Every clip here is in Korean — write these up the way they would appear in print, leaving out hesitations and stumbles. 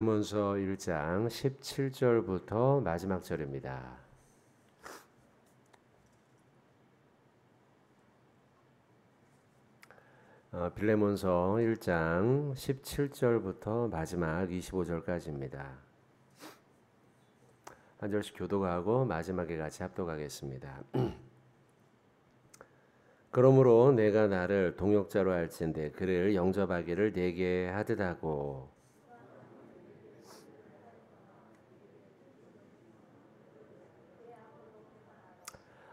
빌레몬서 1장 17절부터 마지막 절입니다. 빌레몬서 1장 17절부터 마지막 25절까지입니다. 한 절씩 교독하고 마지막에 같이 합독하겠습니다. 그러므로 내가 나를 동역자로 할진대 그를 영접하기를 내게 하듯하고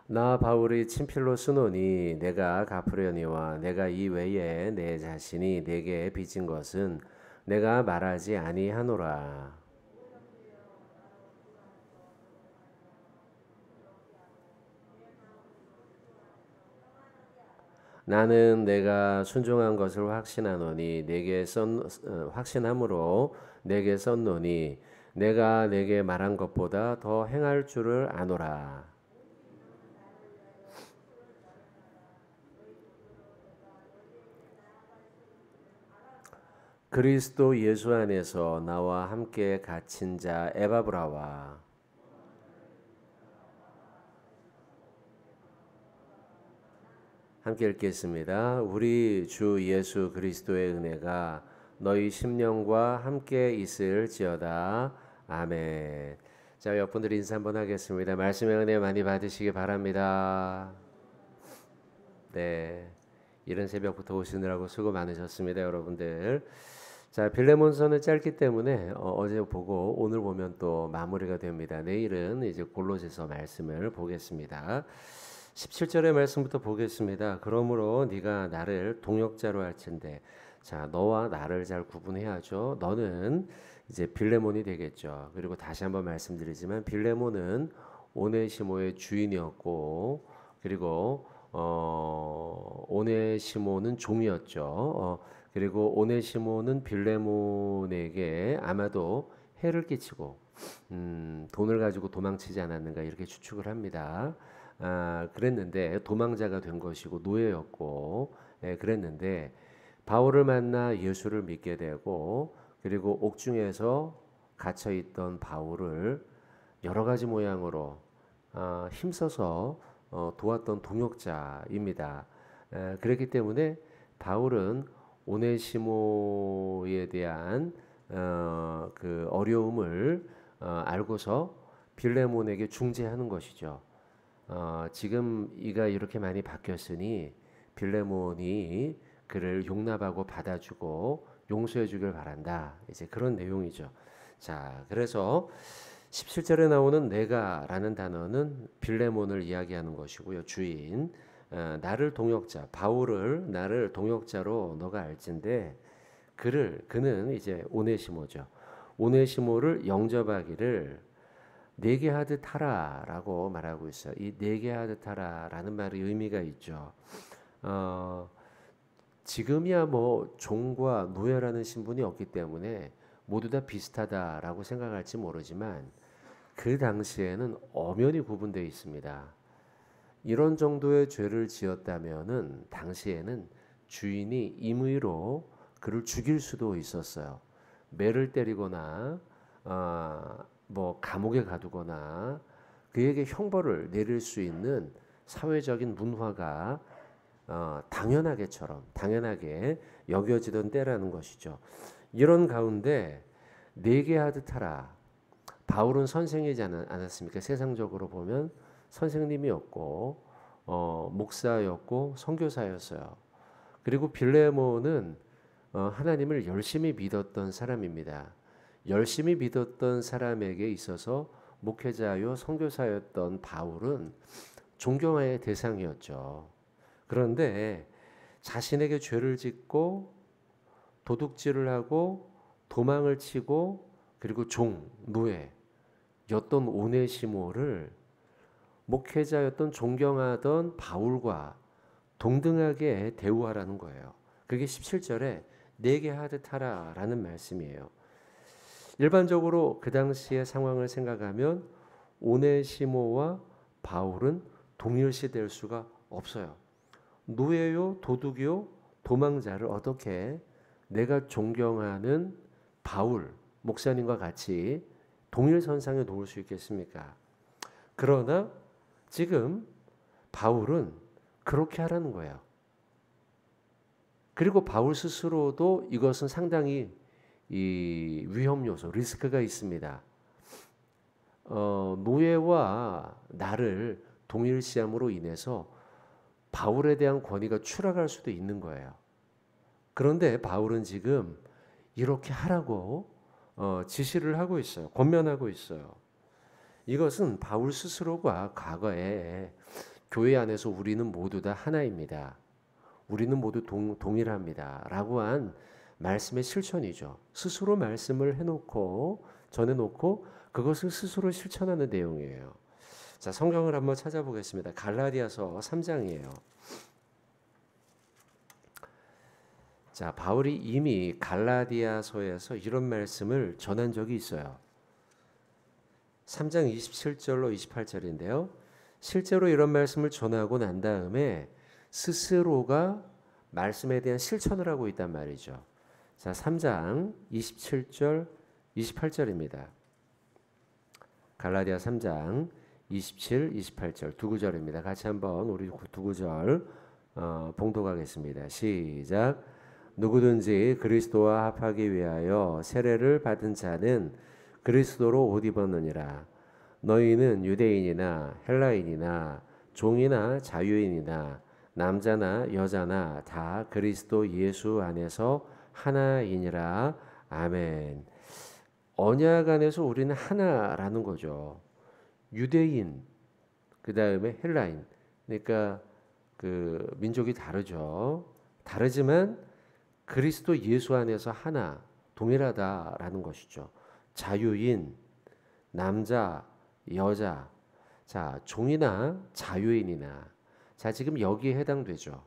나 바울이 친필로 쓰노니 내가 갚으려니와 내가 이 외에 내 자신이 내게 빚진 것은 내가 말하지 아니하노라. 나는 내가 순종한 것을 확신하노니 확신함으로 내게 썼노니 내가 내게 말한 것보다 더 행할 줄을 아노라. 그리스도 예수 안에서 나와 함께 갇힌 자 에바브라와 함께 읽겠습니다. 우리 주 예수 그리스도의 은혜가 너희 심령과 함께 있을지어다. 아멘. 자, 옆분들 인사 한번 하겠습니다. 말씀의 은혜 많이 받으시기 바랍니다. 네, 이른 새벽부터 오시느라고 수고 많으셨습니다, 여러분들. 자, 빌레몬서는 짧기 때문에 어제 보고 오늘 보면 또 마무리가 됩니다. 내일은 이제 골로새서 말씀을 보겠습니다. 17절의 말씀부터 보겠습니다. 그러므로 네가 나를 동역자로 할진대. 자, 너와 나를 잘 구분해야죠. 너는 이제 빌레몬이 되겠죠. 그리고 다시 한번 말씀드리지만 빌레몬은 오네시모의 주인이었고, 그리고 오네시모는 종이었죠. 그리고 오네시모는 빌레몬에게 아마도 해를 끼치고 돈을 가지고 도망치지 않았는가 이렇게 추측을 합니다. 그랬는데 도망자가 된 것이고 노예였고, 그랬는데 바울을 만나 예수를 믿게 되고, 그리고 옥중에서 갇혀 있던 바울을 여러 가지 모양으로 힘써서 도왔던 동역자입니다. 그렇기 때문에 바울은 오네시모에 대한 그 어려움을 알고서 빌레몬에게 중재하는 것이죠. 지금 이가 이렇게 많이 바뀌었으니 빌레몬이 그를 용납하고 받아주고 용서해 주길 바란다. 이제 그런 내용이죠. 자, 그래서 17절에 나오는 내가라는 단어는 빌레몬을 이야기하는 것이고요. 주인, 나를 동역자, 바울을 나를 동역자로 너가 알진대 그는 이제 오네시모죠. 오네시모를 영접하기를 내게 하듯 하라라고 말하고 있어요. 이 내게 하듯 하라라는 말이 의미가 있죠. 지금이야 뭐 종과 노예라는 신분이 없기 때문에 모두 다 비슷하다라고 생각할지 모르지만 그 당시에는 엄연히 구분되어 있습니다. 이런 정도의 죄를 지었다면은 당시에는 주인이 임의로 그를 죽일 수도 있었어요. 매를 때리거나 뭐 감옥에 가두거나 그에게 형벌을 내릴 수 있는 사회적인 문화가 당연하게 여겨지던 때라는 것이죠. 이런 가운데 내게 하듯 하라. 바울은 선생이지 않았습니까? 세상적으로 보면 선생님이었고 목사였고 선교사였어요. 그리고 빌레몬은 하나님을 열심히 믿었던 사람입니다. 열심히 믿었던 사람에게 있어서 목회자요 선교사였던 바울은 존경의 대상이었죠. 그런데 자신에게 죄를 짓고 도둑질을 하고 도망을 치고 그리고 노예였던 오네시모를 목회자였던 존경하던 바울과 동등하게 대우하라는 거예요. 그게 17절에 내게 하듯 하라라는 말씀이에요. 일반적으로 그 당시의 상황을 생각하면 오네시모와 바울은 동일시될 수가 없어요. 노예요, 도둑이요, 도망자를 어떻게 내가 존경하는 바울, 목사님과 같이 동일선상에 놓을 수 있겠습니까? 그러나 지금 바울은 그렇게 하라는 거예요. 그리고 바울 스스로도 이것은 상당히 이 위험 요소, 리스크가 있습니다. 노예와 나를 동일시함으로 인해서 바울에 대한 권위가 추락할 수도 있는 거예요. 그런데 바울은 지금 이렇게 하라고 지시를 하고 있어요. 권면하고 있어요. 이것은 바울 스스로가 과거에 교회 안에서 우리는 모두 다 하나입니다. 우리는 모두 동일합니다. 라고 한 말씀의 실천이죠. 스스로 말씀을 해놓고 전해놓고 그것을 스스로 실천하는 내용이에요. 자, 성경을 한번 찾아보겠습니다. 갈라디아서 3장이에요. 자, 바울이 이미 갈라디아서에서 이런 말씀을 전한 적이 있어요. 3장 27절로 28절인데요. 실제로 이런 말씀을 전하고 난 다음에 스스로가 말씀에 대한 실천을 하고 있단 말이죠. 자, 3장 27절, 28절입니다. 갈라디아 3장 27, 28절 두 구절입니다. 같이 한번 우리 두 구절 봉독하겠습니다. 시작. 누구든지 그리스도와 합하기 위하여 세례를 받은 자는 그리스도로 옷 입었느니라. 너희는 유대인이나 헬라인이나 종이나 자유인이나 남자나 여자나 다 그리스도 예수 안에서 하나이니라. 아멘. 언약 안에서 우리는 하나라는 거죠. 유대인, 그 다음에 헬라인. 그러니까 그 민족이 다르죠. 다르지만 그리스도 예수 안에서 하나, 동일하다라는 것이죠. 자유인, 남자, 여자, 자, 종이나 자유인이나, 자, 지금 여기에 해당되죠.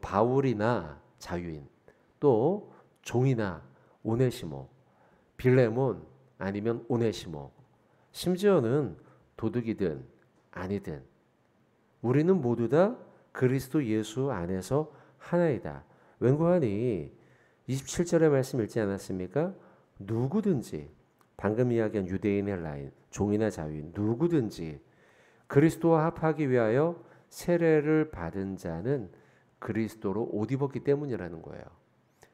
바울이나 자유인, 또 종이나 오네시모, 빌레몬 아니면 오네시모, 심지어는 도둑이든 아니든 우리는 모두 다 그리스도 예수 안에서 하나이다. 웬고하니 27절의 말씀 읽지 않았습니까? 누구든지, 방금 이야기한 유대인, 헬라인, 종이나 자유인 누구든지 그리스도와 합하기 위하여 세례를 받은 자는 그리스도로 옷 입었기 때문이라는 거예요.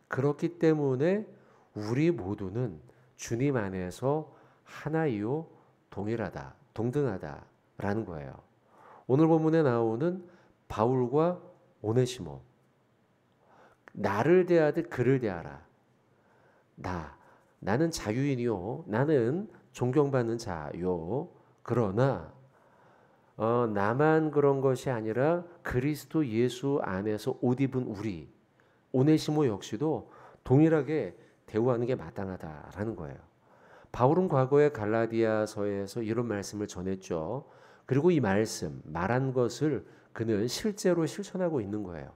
그렇기 때문에 우리 모두는 주님 안에서 하나이요 동일하다, 동등하다라는 거예요. 오늘 본문에 나오는 바울과 오네시모, 나를 대하듯 그를 대하라. 나는 자유인이요, 나는 존경받는 자요. 그러나 나만 그런 것이 아니라 그리스도 예수 안에서 옷 입은 우리 오네시모 역시도 동일하게 대우하는 게 마땅하다라는 거예요. 바울은 과거에 갈라디아서에서 이런 말씀을 전했죠. 그리고 이 말씀, 말한 것을 그는 실제로 실천하고 있는 거예요.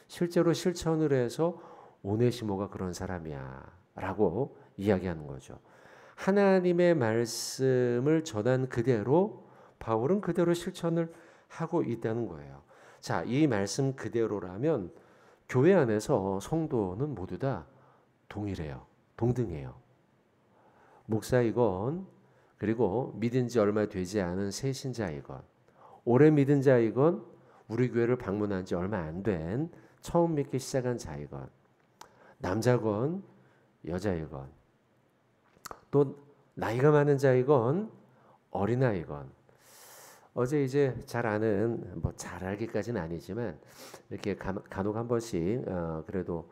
실제로 실천을 해서 오네시모가 그런 사람이야 라고 이야기하는 거죠. 하나님의 말씀을 전한 그대로 바울은 그대로 실천을 하고 있다는 거예요. 자, 이 말씀 그대로라면 교회 안에서 성도는 모두 다 동일해요. 동등해요. 목사이건 그리고 믿은 지 얼마 되지 않은 새 신자이건 오래 믿은 자이건 우리 교회를 방문한 지 얼마 안 된 처음 믿기 시작한 자이건 남자건 여자이건 또 나이가 많은 자이건 어린아이건 어제 이제 잘 아는 뭐 잘 알기까지는 아니지만 이렇게 간혹 한 번씩 그래도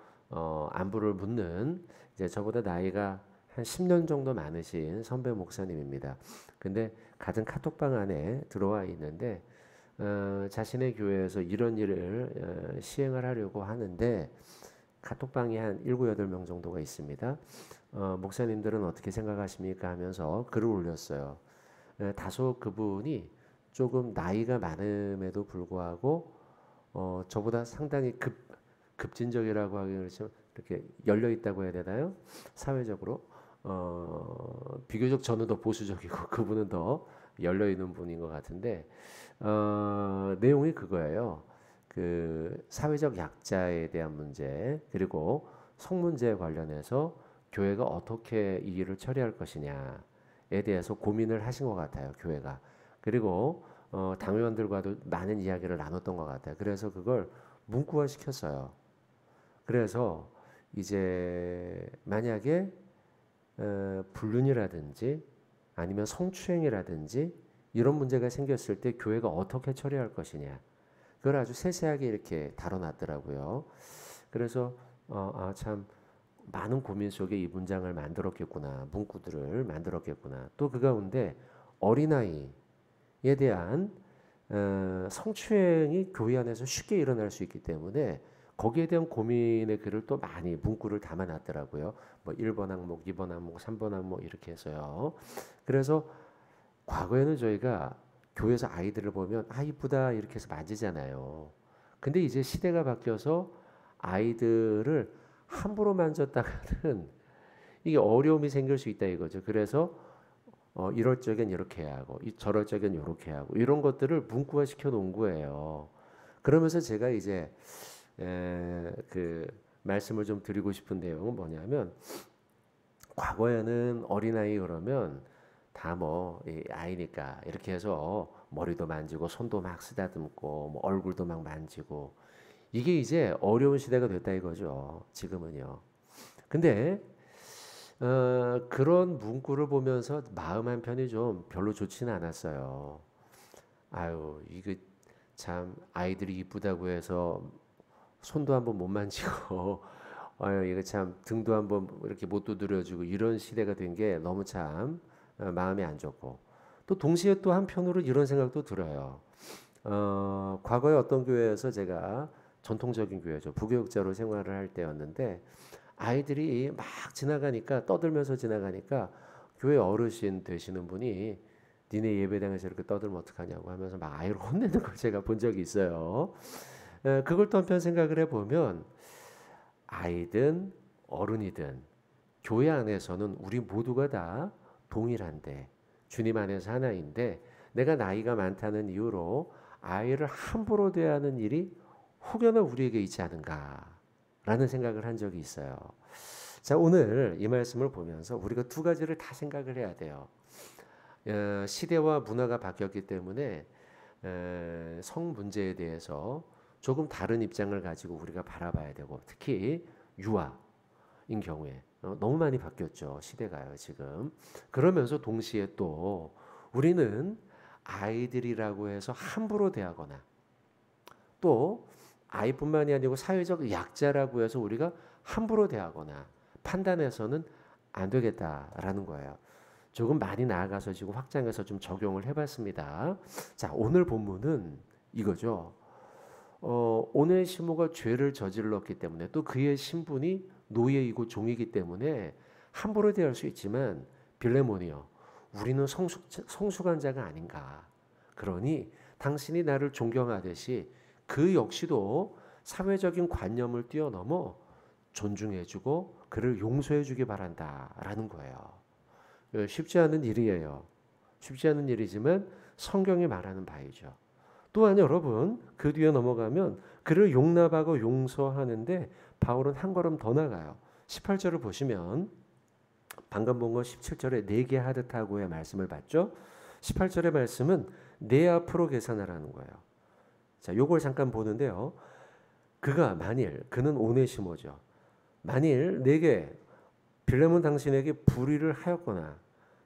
안부를 묻는 이제 저보다 나이가 한 10년 정도 많으신 선배 목사님입니다. 근데 같은 카톡방 안에 들어와 있는데 자신의 교회에서 이런 일을 시행을 하려고 하는데 카톡방이 한 7, 8명 정도가 있습니다. 목사님들은 어떻게 생각하십니까 하면서 글을 올렸어요. 다소 그분이 조금 나이가 많음에도 불구하고 저보다 상당히 급진적이라고 하기 그렇지만 이렇게 열려 있다고 해야 되나요? 사회적으로 비교적 저는 더 보수적이고 그분은 더 열려 있는 분인 것 같은데 내용이 그거예요. 그 사회적 약자에 대한 문제 그리고 성 문제에 관련해서 교회가 어떻게 이 일을 처리할 것이냐에 대해서 고민을 하신 것 같아요. 교회가. 그리고 당회원들과도 많은 이야기를 나눴던 것 같아요. 그래서 그걸 문구화 시켰어요. 그래서 이제 만약에 불륜이라든지 아니면 성추행이라든지 이런 문제가 생겼을 때 교회가 어떻게 처리할 것이냐, 그걸 아주 세세하게 이렇게 다뤄놨더라고요. 그래서 참 많은 고민 속에 이 문장을 만들었겠구나, 문구들을 만들었겠구나. 또 그 가운데 어린아이에 대한 성추행이 교회 안에서 쉽게 일어날 수 있기 때문에 거기에 대한 고민의 글을 또 많이 문구를 담아놨더라고요. 뭐 1번 항목, 2번 항목, 3번 항목 이렇게 해서요. 그래서 과거에는 저희가 교회에서 아이들을 보면 이쁘다 이렇게 해서 만지잖아요. 근데 이제 시대가 바뀌어서 아이들을 함부로 만졌다가는 이게 어려움이 생길 수 있다 이거죠. 그래서 이럴 적엔 이렇게 해야 하고 저럴 적엔 이렇게 해야 하고 이런 것들을 문구화 시켜 놓은 거예요. 그러면서 제가 이제 그 말씀을 좀 드리고 싶은 내용은 뭐냐면, 과거에는 어린아이 그러면 다 뭐 아이니까 이렇게 해서 머리도 만지고 손도 막 쓰다듬고 뭐 얼굴도 막 만지고, 이게 이제 어려운 시대가 됐다 이거죠. 지금은요. 근데 그런 문구를 보면서 마음 한편이 좀 별로 좋지는 않았어요. 아유, 이거 참 아이들이 이쁘다고 해서 손도 한번 못 만지고 이거 참 등도 한번 이렇게 못 두드려주고 이런 시대가 된 게 너무 참 마음이 안 좋고, 또 동시에 또 한편으로 이런 생각도 들어요. 과거에 어떤 교회에서 제가 전통적인 교회죠. 부교육자로 생활을 할 때였는데 아이들이 막 지나가니까 떠들면서 지나가니까 교회 어르신 되시는 분이 니네 예배당에서 이렇게 떠들면 어떡하냐고 하면서 막 아이를 혼내는 걸 제가 본 적이 있어요. 그걸 또 한편 생각을 해보면 아이든 어른이든 교회 안에서는 우리 모두가 다 동일한데 주님 안에서 하나인데, 내가 나이가 많다는 이유로 아이를 함부로 대하는 일이 혹여나 우리에게 있지 않은가라는 생각을 한 적이 있어요. 자, 오늘 이 말씀을 보면서 우리가 두 가지를 다 생각을 해야 돼요. 시대와 문화가 바뀌었기 때문에 성 문제에 대해서 조금 다른 입장을 가지고 우리가 바라봐야 되고, 특히 유아인 경우에 너무 많이 바뀌었죠. 시대가요, 지금. 그러면서 동시에 또 우리는 아이들이라고 해서 함부로 대하거나, 또 아이뿐만이 아니고 사회적 약자라고 해서 우리가 함부로 대하거나 판단해서는 안 되겠다라는 거예요. 조금 많이 나아가서 지금 확장해서 좀 적용을 해봤습니다. 자, 오늘 본문은 이거죠. 오네시모가 죄를 저질렀기 때문에, 또 그의 신분이 노예이고 종이기 때문에 함부로 대할 수 있지만, 빌레몬이여, 우리는 성숙한 자가 아닌가. 그러니 당신이 나를 존경하듯이 그 역시도 사회적인 관념을 뛰어넘어 존중해주고 그를 용서해주기 바란다라는 거예요. 쉽지 않은 일이에요. 쉽지 않은 일이지만 성경이 말하는 바이죠. 또한 여러분, 그 뒤에 넘어가면 그를 용납하고 용서하는데 바울은 한 걸음 더 나가요. 18절을 보시면 방금 본 거 17절에 내게 하듯하고의 말씀을 봤죠. 18절의 말씀은 내 앞으로 계산하라는 거예요. 자, 요걸 잠깐 보는데요. 그는 오네시모죠. 만일 내게, 빌레몬 당신에게 불의를 하였거나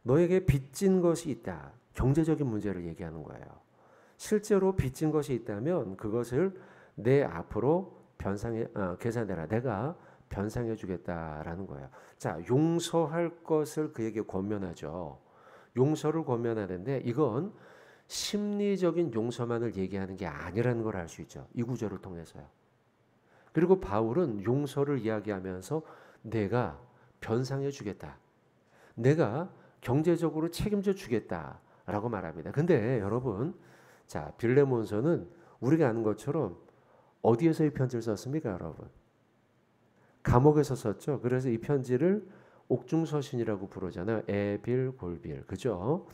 너에게 빚진 것이 있다. 경제적인 문제를 얘기하는 거예요. 실제로 빚진 것이 있다면 그것을 내 앞으로 계산해라. 내가 변상해 주겠다라는 거예요. 자, 용서할 것을 그에게 권면하죠. 용서를 권면하는데 이건 심리적인 용서만을 얘기하는 게 아니라는 걸 알 수 있죠. 이 구절을 통해서요. 그리고 바울은 용서를 이야기하면서 내가 변상해 주겠다. 내가 경제적으로 책임져 주겠다라고 말합니다. 근데 여러분, 자, 빌레몬서는 우리가 아는 것처럼 어디에서 이 편지를 썼습니까, 여러분? 감옥에서 썼죠. 그래서 이 편지를 옥중서신이라고 부르잖아요. 에빌골빌, 그죠?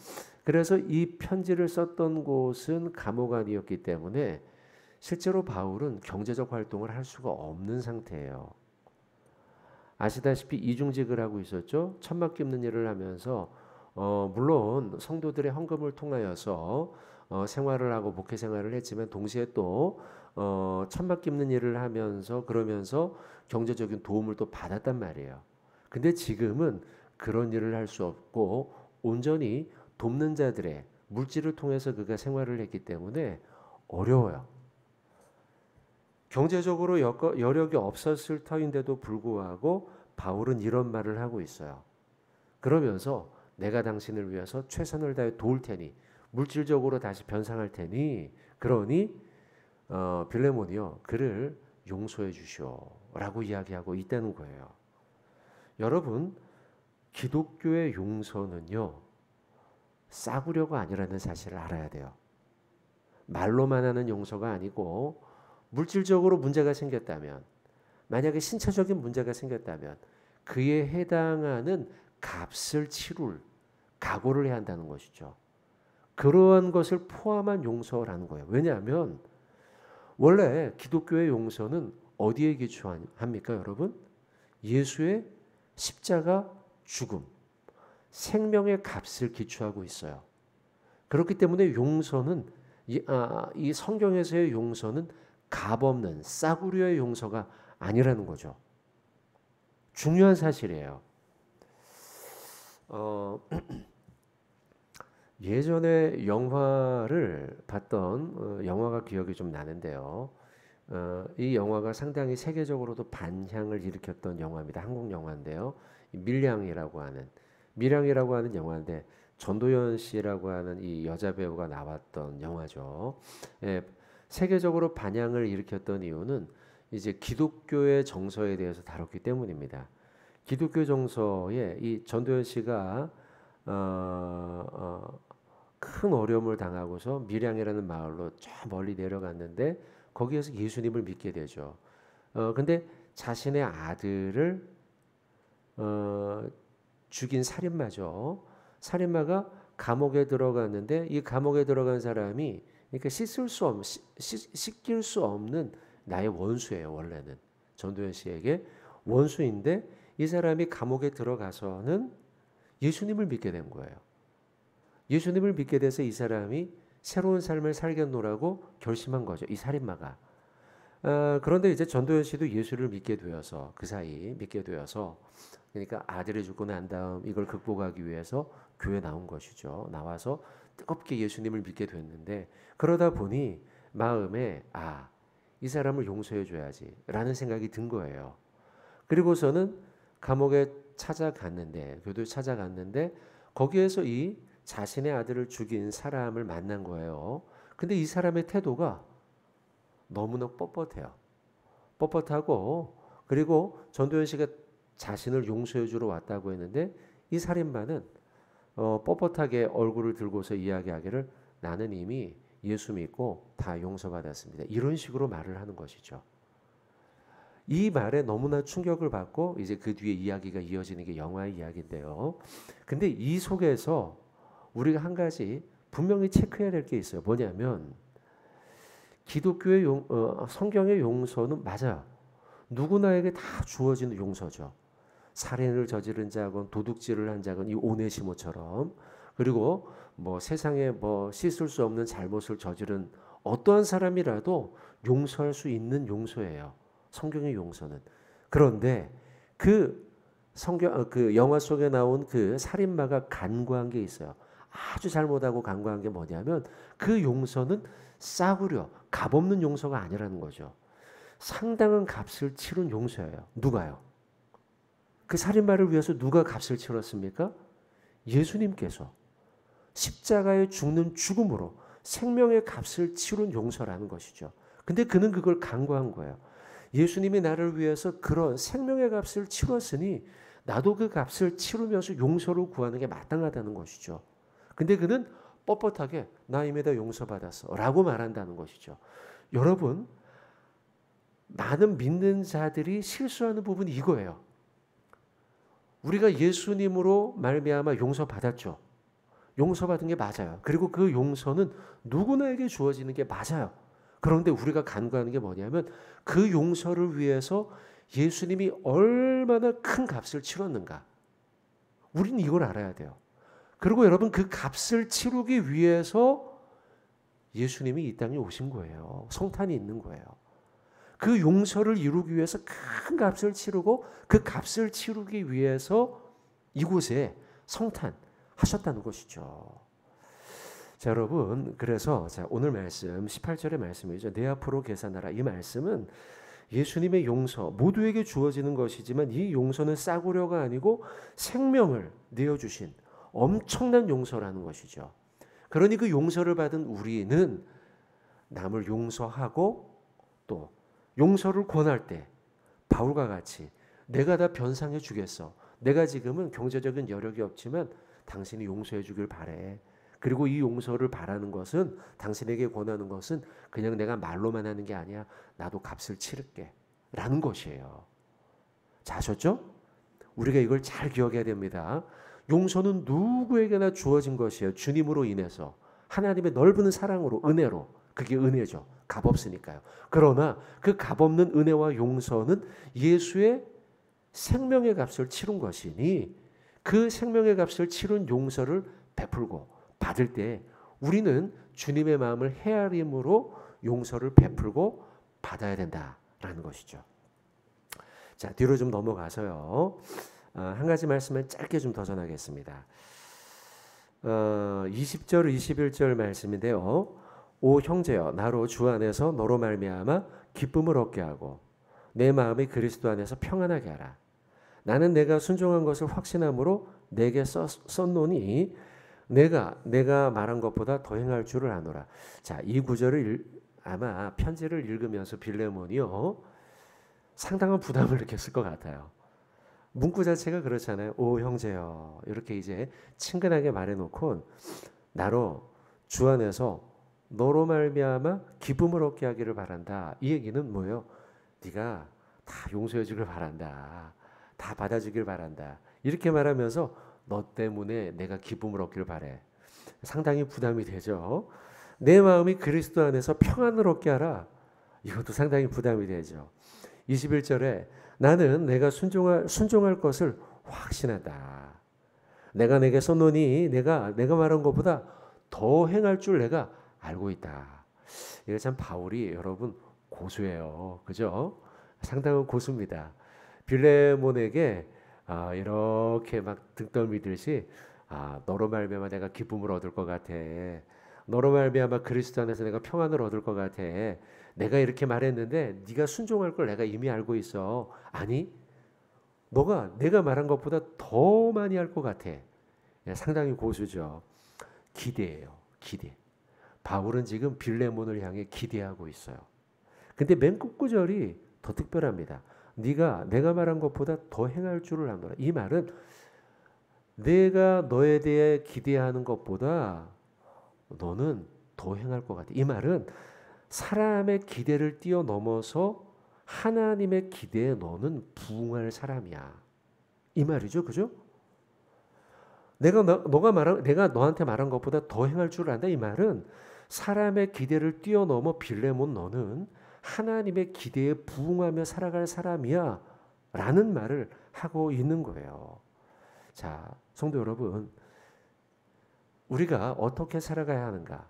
그래서 이 편지를 썼던 곳은 감옥 안이었기 때문에 실제로 바울은 경제적 활동을 할 수가 없는 상태예요. 아시다시피 이중직을 하고 있었죠. 천막 깁는 일을 하면서 물론 성도들의 헌금을 통하여서 생활을 하고 목회 생활을 했지만 동시에 또 천막 깁는 일을 하면서 그러면서 경제적인 도움을 또 받았단 말이에요. 근데 지금은 그런 일을 할 수 없고 온전히 돕는 자들의 물질을 통해서 그가 생활을 했기 때문에 어려워요. 경제적으로 여력이 없었을 터인데도 불구하고 바울은 이런 말을 하고 있어요. 그러면서 내가 당신을 위해서 최선을 다해 도울 테니 물질적으로 다시 변상할 테니 그러니 빌레몬이요 그를 용서해 주시오라고 이야기하고 있다는 거예요. 여러분 기독교의 용서는요 싸구려가 아니라는 사실을 알아야 돼요. 말로만 하는 용서가 아니고 물질적으로 문제가 생겼다면 만약에 신체적인 문제가 생겼다면 그에 해당하는 값을 치룰 각오를 해야 한다는 것이죠. 그러한 것을 포함한 용서라는 거예요. 왜냐하면 원래 기독교의 용서는 어디에 기초합니까 여러분? 예수의 십자가 죽음, 생명의 값을 기초하고 있어요. 그렇기 때문에 용서는 이 성경에서의 용서는 값없는 싸구려의 용서가 아니라는 거죠. 중요한 사실이에요. 예전에 영화를 봤던 영화가 기억이 좀 나는데요. 이 영화가 상당히 세계적으로도 반향을 일으켰던 영화입니다. 한국 영화인데요. 밀양이라고 하는 영화인데 전도연 씨라고 하는 이 여자 배우가 나왔던 영화죠. 예, 세계적으로 반향을 일으켰던 이유는 이제 기독교의 정서에 대해서 다뤘기 때문입니다. 기독교 정서에 이 전도연 씨가 큰 어려움을 당하고서 밀양이라는 마을로 저 멀리 내려갔는데 거기에서 예수님을 믿게 되죠. 근데 자신의 아들을 죽인 살인마죠. 살인마가 감옥에 들어갔는데 이 감옥에 들어간 사람이 그러니까 씻길 수 없는 나의 원수예요. 원래는 전도연 씨에게 원수인데 이 사람이 감옥에 들어가서는 예수님을 믿게 된 거예요. 예수님을 믿게 돼서 이 사람이 새로운 삶을 살겠노라고 결심한 거죠. 이 살인마가. 그런데 이제 전도연 씨도 예수를 믿게 되어서 그 사이 믿게 되어서 그러니까 아들이 죽고 난 다음 이걸 극복하기 위해서 교회 나온 것이죠. 나와서 뜨겁게 예수님을 믿게 됐는데 그러다 보니 마음에 이 사람을 용서해 줘야지 라는 생각이 든 거예요. 그리고서는 감옥에 교도에 찾아갔는데 거기에서 이 자신의 아들을 죽인 사람을 만난 거예요. 근데 이 사람의 태도가 너무나 뻣뻣해요. 뻣뻣하고 그리고 전도연 씨가 자신을 용서해 주러 왔다고 했는데 이 살인마는 뻣뻣하게 얼굴을 들고서 이야기하기를 나는 이미 예수 믿고 다 용서받았습니다. 이런 식으로 말을 하는 것이죠. 이 말에 너무나 충격을 받고 이제 그 뒤에 이야기가 이어지는 게 영화의 이야기인데요. 근데 이 속에서 우리가 한 가지 분명히 체크해야 될 게 있어요. 뭐냐면 기독교의 성경의 용서는 맞아요. 누구나에게 다 주어지는 용서죠. 살인을 저지른 자건 도둑질을 한 자건 이 오네시모처럼 그리고 뭐 세상에 뭐 씻을 수 없는 잘못을 저지른 어떠한 사람이라도 용서할 수 있는 용서예요. 성경의 용서는. 그런데 그 영화 속에 나온 그 살인마가 간과한 게 있어요. 아주 잘못하고 간과한 게 뭐냐면 그 용서는 싸구려 값없는 용서가 아니라는 거죠. 상당한 값을 치른 용서예요. 누가요? 그 살인마를 위해서 누가 값을 치렀습니까? 예수님께서 십자가에 죽는 죽음으로 생명의 값을 치른 용서라는 것이죠. 근데 그는 그걸 간과한 거예요. 예수님이 나를 위해서 그런 생명의 값을 치렀으니 나도 그 값을 치르면서 용서를 구하는 게 마땅하다는 것이죠. 근데 그는 뻣뻣하게 나 이미 다 용서받았어 라고 말한다는 것이죠. 여러분 많은 믿는 자들이 실수하는 부분이 이거예요. 우리가 예수님으로 말미암아 용서받았죠. 용서받은 게 맞아요. 그리고 그 용서는 누구나에게 주어지는 게 맞아요. 그런데 우리가 간과하는 게 뭐냐면 그 용서를 위해서 예수님이 얼마나 큰 값을 치렀는가. 우리는 이걸 알아야 돼요. 그리고 여러분 그 값을 치르기 위해서 예수님이 이 땅에 오신 거예요. 성탄이 있는 거예요. 그 용서를 이루기 위해서 큰 값을 치르고 그 값을 치르기 위해서 이곳에 성탄하셨다는 것이죠. 자, 여러분, 그래서 오늘 말씀 18절의 말씀이죠. 내 앞으로 계산하라. 이 말씀은 예수님의 용서 모두에게 주어지는 것이지만 이 용서는 싸구려가 아니고 생명을 내어주신 엄청난 용서라는 것이죠. 그러니 그 용서를 받은 우리는 남을 용서하고 또 용서를 권할 때 바울과 같이 내가 다 변상해 주겠어. 내가 지금은 경제적인 여력이 없지만 당신이 용서해 주길 바래. 그리고 이 용서를 바라는 것은 당신에게 권하는 것은 그냥 내가 말로만 하는 게 아니야. 나도 값을 치를게 라는 것이에요. 자, 아셨죠? 우리가 이걸 잘 기억해야 됩니다. 용서는 누구에게나 주어진 것이에요. 주님으로 인해서 하나님의 넓은 사랑으로 은혜로. 그게 은혜죠. 값 없으니까요. 그러나 그 값 없는 은혜와 용서는 예수의 생명의 값을 치른 것이니 그 생명의 값을 치른 용서를 베풀고 받을 때 우리는 주님의 마음을 헤아림으로 용서를 베풀고 받아야 된다라는 것이죠. 자, 뒤로 좀 넘어가서요. 한 가지 말씀을 짧게 좀 더 전하겠습니다. 20절 21절 말씀인데요. 오 형제여 나로 주 안에서 너로 말미암아 기쁨을 얻게 하고 내 마음이 그리스도 안에서 평안하게 하라. 나는 내가 순종한 것을 확신함으로 내게 썼노니 내가 말한 것보다 더 행할 줄을 아노라. 자, 이 구절을 아마 편지를 읽으면서 빌레몬이요 상당한 부담을 느꼈을 것 같아요. 문구 자체가 그렇잖아요. 오 형제여 이렇게 이제 친근하게 말해놓고 나로 주 안에서 너로 말미암아 기쁨을 얻게 하기를 바란다. 이 얘기는 뭐예요? 네가 다 용서해 주길 바란다. 다 받아주길 바란다. 이렇게 말하면서 너 때문에 내가 기쁨을 얻기를 바래. 상당히 부담이 되죠. 내 마음이 그리스도 안에서 평안을 얻게 하라. 이것도 상당히 부담이 되죠. 21절에 나는 내가 순종할 것을 확신한다. 내가 내게 썼노니 내가 말한 것보다 더 행할 줄 내가 알고 있다. 이거 참 바울이 여러분 고수예요. 그죠? 상당한 고수입니다. 빌레몬에게 이렇게 막 등 떨미듯이 너로 말미암아 내가 기쁨을 얻을 것 같아. 너로 말미암아 그리스도 안에서 내가 평안을 얻을 것 같아. 내가 이렇게 말했는데 네가 순종할 걸 내가 이미 알고 있어. 아니 너가 내가 말한 것보다 더 많이 할 것 같아. 상당히 고수죠. 기대예요. 기대. 바울은 지금 빌레몬을 향해 기대하고 있어요. 근데 맨 끝구절이 더 특별합니다. 내가 말한 것보다 더 행할 줄을 아노라. 이 말은 내가 너에 대해 기대하는 것보다 너는 더 행할 것 같아. 이 말은 사람의 기대를 뛰어넘어서 하나님의 기대에 너는 부응할 사람이야. 이 말이죠. 그죠? 내가 너한테 말한 것보다 더 행할 줄 안다. 이 말은 사람의 기대를 뛰어넘어 빌레몬 너는 하나님의 기대에 부응하며 살아갈 사람이야 라는 말을 하고 있는 거예요. 자, 성도 여러분, 우리가 어떻게 살아가야 하는가?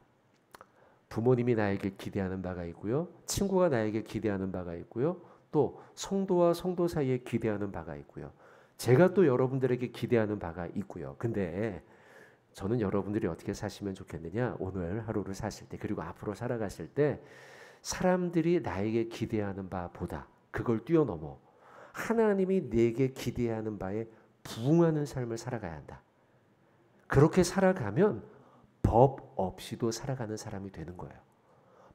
부모님이 나에게 기대하는 바가 있고요. 친구가 나에게 기대하는 바가 있고요. 또 성도와 성도 사이에 기대하는 바가 있고요. 제가 또 여러분들에게 기대하는 바가 있고요. 근데 저는 여러분들이 어떻게 사시면 좋겠느냐? 오늘 하루를 사실 때 그리고 앞으로 살아가실 때 사람들이 나에게 기대하는 바보다 그걸 뛰어넘어 하나님이 내게 기대하는 바에 부응하는 삶을 살아가야 한다. 그렇게 살아가면 법 없이도 살아가는 사람이 되는 거예요.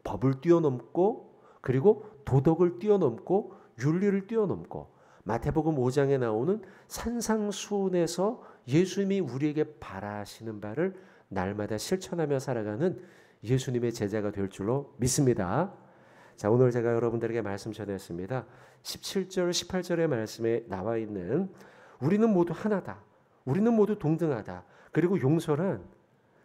법을 뛰어넘고 그리고 도덕을 뛰어넘고 윤리를 뛰어넘고 마태복음 5장에 나오는 산상수훈에서 예수님이 우리에게 바라시는 바를 날마다 실천하며 살아가는 예수님의 제자가 될 줄로 믿습니다. 자, 오늘 제가 여러분들에게 말씀 전했습니다. 17절, 18절의 말씀에 나와 있는 우리는 모두 하나다. 우리는 모두 동등하다. 그리고 용서는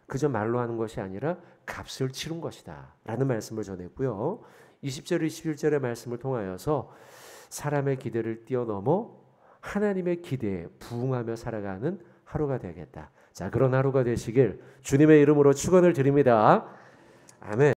그저 말로 하는 것이 아니라 값을 치른 것이다 라는 말씀을 전했고요. 20절, 21절의 말씀을 통하여서 사람의 기대를 뛰어넘어 하나님의 기대에 부응하며 살아가는 하루가 되겠다. 자, 그런 하루가 되시길 주님의 이름으로 축원을 드립니다. 아멘.